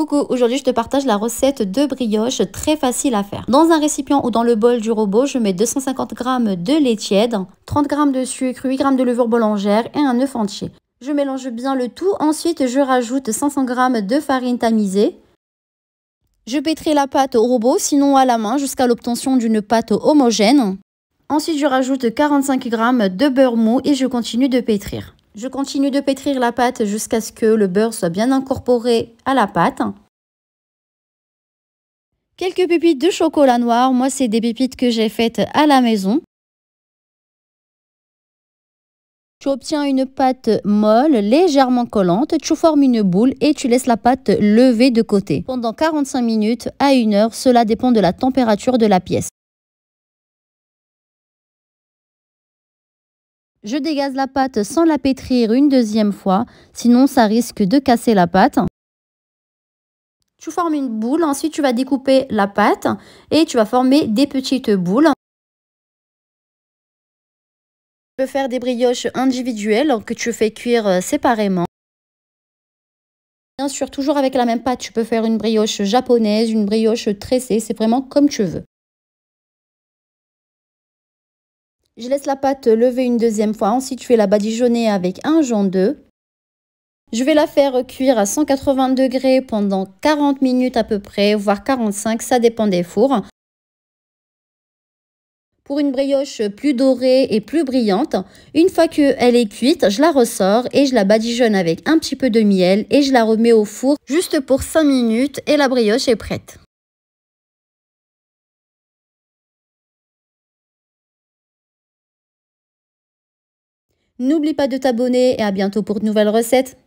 Coucou, aujourd'hui je te partage la recette de brioche très facile à faire. Dans un récipient ou dans le bol du robot, je mets 250 g de lait tiède, 30 g de sucre, 8 g de levure boulangère et un œuf entier. Je mélange bien le tout, ensuite je rajoute 500 g de farine tamisée. Je pétris la pâte au robot, sinon à la main, jusqu'à l'obtention d'une pâte homogène. Ensuite je rajoute 45 g de beurre mou et je continue de pétrir. Je continue de pétrir la pâte jusqu'à ce que le beurre soit bien incorporé à la pâte. Quelques pépites de chocolat noir. Moi, c'est des pépites que j'ai faites à la maison. Tu obtiens une pâte molle, légèrement collante. Tu formes une boule et tu laisses la pâte lever de côté. Pendant 45 minutes à 1 heure, cela dépend de la température de la pièce. Je dégaze la pâte sans la pétrir une deuxième fois, sinon ça risque de casser la pâte. Tu formes une boule, ensuite tu vas découper la pâte et tu vas former des petites boules. Tu peux faire des brioches individuelles que tu fais cuire séparément. Bien sûr, toujours avec la même pâte, tu peux faire une brioche japonaise, une brioche tressée, c'est vraiment comme tu veux. Je laisse la pâte lever une deuxième fois, ensuite je vais la badigeonner avec un jaune d'œuf. Je vais la faire cuire à 180 degrés pendant 40 minutes à peu près, voire 45, ça dépend des fours. Pour une brioche plus dorée et plus brillante, une fois qu'elle est cuite, je la ressors et je la badigeonne avec un petit peu de miel et je la remets au four juste pour 5 minutes et la brioche est prête. N'oublie pas de t'abonner et à bientôt pour de nouvelles recettes.